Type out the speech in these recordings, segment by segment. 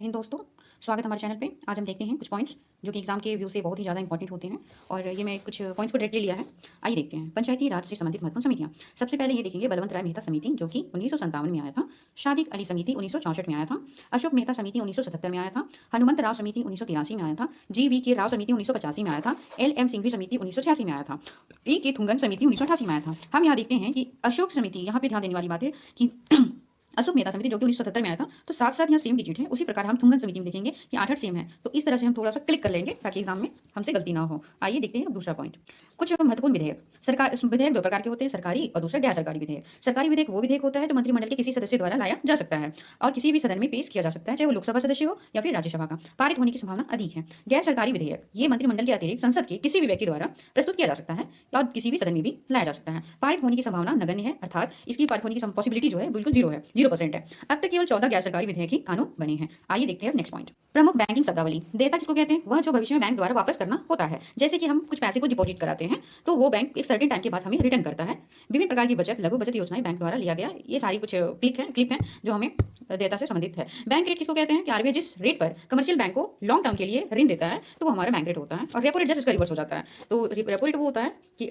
हिंद दोस्तों, स्वागत है हमारे चैनल पे। आज हम देखते हैं कुछ पॉइंट्स जो कि एग्जाम के व्यू से बहुत ही ज़्यादा इंपॉर्टेंट होते हैं और ये मैं कुछ पॉइंट्स को डायरेक्टली लिया है। आइए देखते हैं पंचायती राज से संबंधित महत्वपूर्ण समितियां। सबसे पहले ये देखेंगे बलवंत राय मेहता समिति जो कि 1957 में आया था। शादिक अली समिति 1964 में आया था। अशोक मेहता समिति 1977 में आया था। हनुमंत राव समिति 1983 में आया था। GV के राव समिति 1985 में आया था। LM सिंघवी समिति 1986 में आया था। PK थुंगन समिति 1988 में आया था। हम यहाँ देखते हैं कि अशोक समिति, यहाँ पे ध्यान देने वाली बात है कि अशोक मेहता समिति जो कि 1977 में आया था, तो साथ साथ यहाँ सेम डिजिट है। उसी प्रकार हम थुंगन समिति में देखेंगे कि 8 सेम है, तो इस तरह से हम थोड़ा सा क्लिक कर लेंगे ताकि एग्जाम में हमसे गलती ना हो। आइए देखते हैं अब दूसरा पॉइंट। कुछ महत्वपूर्ण विधेयक। सरकार विधेयक दो प्रकार के होते हैं, सरकारी और दूसरा गैर सरकारी विधेयक। सरकारी विधेयक वो विधेयक होता है जो मंत्रिमंडल के किसी सदस्य द्वारा लाया जा सकता है और किसी भी सदन में पेश किया जा सकता है, चाहे वो लोकसभा सदस्य हो या फिर राज्यसभा का। पारित होने की संभावना अधिक है। गैर सरकारी विधेयक ये मंत्रिमंडल के अतिरिक्त संसद के किसी भी व्यक्ति द्वारा प्रस्तुत किया जा सकता है और किसी भी सदन में भी लाया जा सकता है। पारित होने की संभावना नगण्य है, अर्थात इसकी पारित होने की पॉसिबिलिटी जो है बिल्कुल 0% है। अब तक केवल 14 गैर सरकारी विधेयक ही कानून बने हैं। आइए देखते हैं नेक्स्ट पॉइंट। प्रमुख बैंकिंग शब्दावली। देयता किसको कहते हैं? वह जो भविष्य में बैंक द्वारा वापस करना होता है। जैसे कि हम कुछ पैसे को डिपॉजिट कराते हैं तो वो बैंक एक सर्टेन टाइम के बाद हमें रिटर्न करता है। विभिन्न प्रकार की बचत, लघु बचत योजनाएं बैंक द्वारा लिया गया, ये सारी कुछ क्लिप है जो हमें देयता से संबंधित है। बैंक रेट किसको कहते हैं? कि RBI जिस रेट पर कमर्शियल बैंक को लॉन्ग टर्म के लिए ऋण देता है तो वो हमारा बैंक रेट होता है। और रेपो रेट जस्ट इसका रिवर्स हो जाता है। तो रेपो रेट वो होता है कि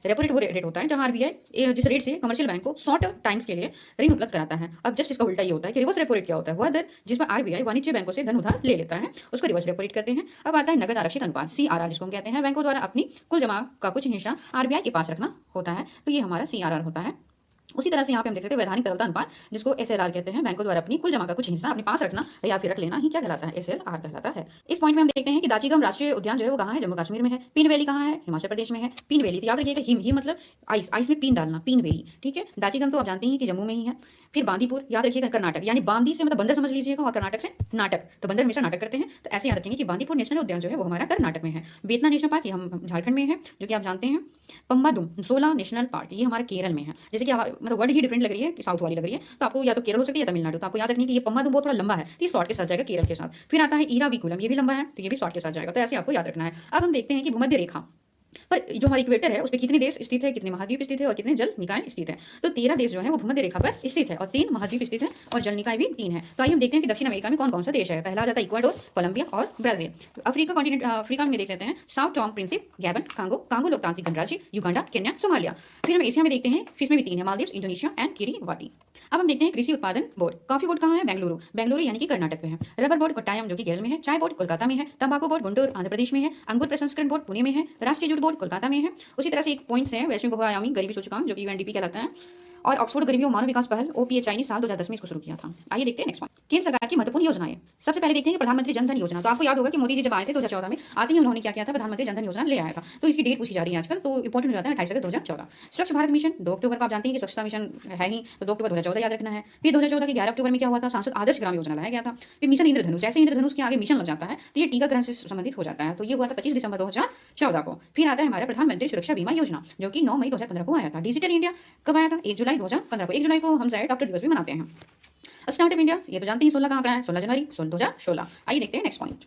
रेपो रेट वो रेट होता है जहां RBI जिस रेट से कमर्शियल बैंक को शॉर्ट टाइम्स के लिए ऋण उपलब्ध कराता है। अब जस्ट इसका उल्टा ये होता है कि रिवर्स रेपो रेट क्या होता है? वह दर जिसमें RBI वाणिज्य बैंकों से धन उधार ले लेता है उसको रिवर्स रेपो रेट कहते हैं। अब आता है नगद आरक्षित अनुपात, CRR जिसको हम कहते हैं। बैंकों द्वारा अपनी कुल जमा का कुछ हिस्सा RBI के पास रखना होता है, तो ये हमारा CRR होता है। उसी तरह से यहाँ पे हम देख सकते हैं वैधानिक तरलता अनुपात जिसको SLR कहते हैं। बैंकों द्वारा अपनी कुल जमा का कुछ हिस्सा अपने पास रखना या फिर रख लेना ही क्या कहलाता है? SLR कहलाता है। इस पॉइंट में हम देखते हैं कि दाचीगम राष्ट्रीय उद्यान जो है वो कहाँ है? जम्मू कश्मीर में है। पीन वैली कहाँ है? हिमाचल प्रदेश में है। पीन वैली तो याद रखिएगा, हिम मतलब आइस में पीन डालना, पीन वैली, ठीक है। दाचीगम तो आप जानते हैं कि जम्मू में ही है। फिर बांदीपुर याद रखिएगा कर्नाटक, यानी बांदी से मतलब बंदर समझ लीजिएगा और कर्नाटक से नाटक, तो बंदर हमेशा नाटक करते हैं, तो ऐसे याद रखेंगे कि बांदीपुर नेशनल उद्यान जो है वो हमारा कर्नाटक में है। बेतला नेशनल पार्क ये हम झारखंड में है जो कि आप जानते हैं। पम्बादुम सोला नेशनल पार्क ये हमारे केरल में है। जैसे कि मतलब वर्ड ही डिफरेंट लग रही है कि साउथ वाली लग रही है, तो आपको या तो केरल हो सकती है या तमिलनाडु। तो आपको याद रखनी है कि ये पम्बादुम बहुत थोड़ा लंबा है, तो ये शॉर्ट के साथ जाएगा केरल के साथ। फिर आता है इराविकुलम, ये भी लंबा है तो ये भी शॉर्ट के साथ जाएगा, तो ऐसे आपको याद रखना है। अब हम देखते हैं कि भूमध्य रेखा पर जो हमारी इक्वेटर है उस पर कितने देश स्थित है, कितने महाद्वीप स्थित है और कितने जल निकाय स्थित है। तो 13 देश जो है वो भूमध्य रेखा पर स्थित है और 3 महाद्वीप स्थित है और जल निकाय भी 3 है। तो आइए हम देखते हैं कि दक्षिण अमेरिका में कौन कौन सा देश है। पहला आ जाता है इक्वाडोर, कोलंबिया और ब्राजील। अफ्रीका कॉन्टिनेंट, अफ्रीका में देख लेते हैं Sao Tome Principe, Gabon, Congo लोकतांत्रिक गणराज्य, युगांडा, केन्या, सोमालिया। फिर हम एशिया में देखते हैं, इसमें भी 3 है, मालदीव, इंडोनेशिया एंड किरीबाती। अब हम देखते हैं कृषि उत्पादन बोर्ड। कॉफी बोर्ड कहाँ है? बेंगलुरु यानी कि कर्नाटक में है। रबर बोर्ड कोट्टायम जो कि केरल में है। चाय बोर्ड कोलकाता में है। तंबाकू बोर्ड गुंटूर आंध्र प्रदेश में है। अंगूर प्रसंस्करण बोर्ड पुणे में है। राष्ट्रीय जूट बोर्ड कोलकाता में है। उसी तरह से एक पॉइंट्स है वैश्विक बहुआयामी गरीबी सूचकांक जो कि UNDP कहलाता है। और ऑक्सफोर्ड गरीबी और मानव विकास पहल OPHI ने साल 2010 में इसको शुरू किया था। आइए देखते हैं नेक्स्ट पॉइंट। केंद्र सरकार की महत्वपूर्ण योजनाएं। सबसे पहले देखते हैं प्रधानमंत्री जनधन योजना। तो आपको याद होगा कि मोदी जी जब आए थे 2014 में, आते ही उन्होंने क्या किया था? प्रधानमंत्री जनधन योजना ले आया था। तो इसकी डेट पूछी जा रही है आजकल, तो इंपॉर्टेंट हो जाता है 28 अगस्त 2014। स्वच्छ भारत मिशन 2 अक्टूबर को आप जानते हैं कि स्वच्छता मिशन है ही, तो 2 अक्टूबर 2014 याद रखना है। फिर 2014 के 11 अक्टूबर में क्या हुआ था? सांसद आदर्श ग्राम योजना लाया गया था। फिर मिशन इंद्रधनुष, जैसे इंद्रधनुष के आगे मिशन लग जाता है तो ये टीकाकरण से संबंधित हो जाता है, तो ये हुआ था 25 दिसंबर 2014 को। फिर आता है हमारा प्रधानमंत्री सुरक्षा बीमा योजना जो कि 9 मई 2015 को आया था। डिजिटल इंडिया कब आया था? 1 जुलाई 2015 को। 1 जुलाई को हम शायद डॉक्टर दिवस भी मनाते हैं। स्टार्टअप इंडिया ये तो जानते हैं 16 कहाँ का है? 16 जनवरी 2016। आइए देखते हैं नेक्स्ट पॉइंट।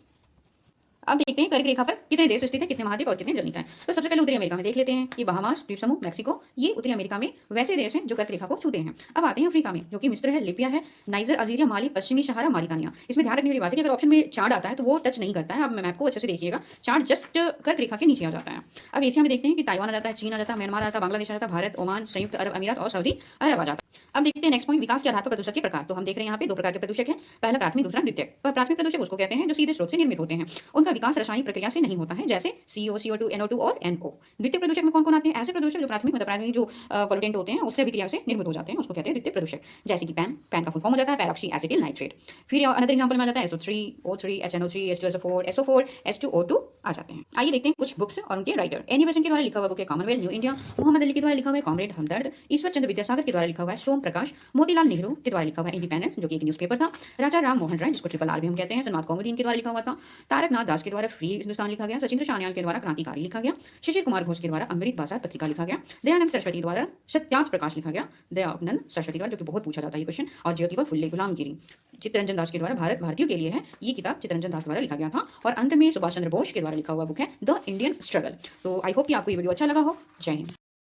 अब देखते हैं कर्क रेखा पर कितने देश स्थित हैं, कितने महाद्वीप और कितने जल निकाय। तो सबसे पहले उत्तरी अमेरिका में देख लेते हैं कि बहामास द्वीप समूह, मैक्सिको, ये उत्तरी अमेरिका में वैसे देश हैं जो कर्क रेखा को छूते हैं। अब आते हैं अफ्रीका में जो कि मिस्र है, लीबिया है, नाइजर, अल्जीरिया, माली, पश्चिमी सहारा, मॉरिटानिया। इसमें ध्यान रखने वाली बात है कि अगर ऑप्शन में चार्ट आता है तो वो टच नहीं करता है। अब मैप को अच्छे से देखिएगा, चार्ट जस्ट कर्क रेखा के नीचे आ जाता है। अब एशिया में देखते हैं कि ताइवान आ जाता है, चीन आ जाता है, म्यांमार आ जाता है, बांग्लादेश आ जाता है, भारत, ओमान, संयुक्त अरब अमीरात और सऊदी अरब आ जाता है। अब देखते हैं नेक्स्ट पॉइंट, विकास के आधार पर प्रदूषक के प्रकार। तो हम देख रहे हैं यहाँ पे 2 प्रकार के प्रदूषक हैं, पहला प्राथमिक, दूसरा द्वितीयक। प्राथमिक प्रदूषक उसको कहते हैं जो सीधे स्रोत से निर्मित होते हैं, उनका विकास रासायनिक प्रक्रिया से नहीं होता है, जैसे CO, CO2, NO2 और NO। द्वितीयक प्रदूषक में कौन कौन आते हैं? ऐसे प्रदूषक जो प्राथमिक जो पॉल्यूटेंट होते हैं उससे अभिक्रिया से निर्मित हो जाते हैं, उसको कहते हैं द्वितीयक प्रदूषक। जैसे कि पैन का फुल फॉर्म हो जाता है पैरोक्सी एसिटिल नाइट्रेट। फिर अनदर एग्जांपल में आ जाता है SO3, O3, HNO3, H2SO4, SO4, H2O2 आ जाते हैं। आइए देखते हैं कुछ बुक्स और उनके राइटर। एनी बेसेंट के द्वारा लिखा हुआ बुक है Commonwealth New India. Mohammed Ali के द्वारा लिखा हुआ है कॉमरेड हमदर्द। ईश्वर चंद्र विद्यासागर के द्वारा लिखा हुआ है सोम प्रकाश। मोतीलाल नेहरू के द्वारा लिखा हुआ है इंडिपेंडेंस जो कि एक न्यूज़पेपर था। राजा राम मोहन राय जिसको RRR भी हम कहते हैं, सनमाद कौमुदीन के द्वारा लिखा हुआ था। तारक नाथ दास के द्वारा फ्री हिंदुस्तान लिखा गया। सचिंद्र सान्याल के द्वारा क्रांतिकारी लिखा गया। शिशिर कुमार घोष के द्वारा अमृत बाजार पत्रिका लिखा गया। दयानंद सरस्वती द्वारा सत्यार्थ प्रकाश लिखा गया। दयानंद सरस्वती द्वारा, जो कि बहुत पूछा जाता है ये क्वेश्चन। और ज्योतिबा फुल्ले गुलामगिरी। चित्तरंजन दास के द्वारा भारत भारतीयों के लिए है, ये किताब चित्तरंजन दास द्वारा लिखा गया था। और अंत में सुभाष चंद्र बोस के द्वारा लिखा हुआ बुक है द इंडियन स्ट्रगल। तो आई होप कि आपको ये वीडियो अच्छा लगा हो। जय हिंद।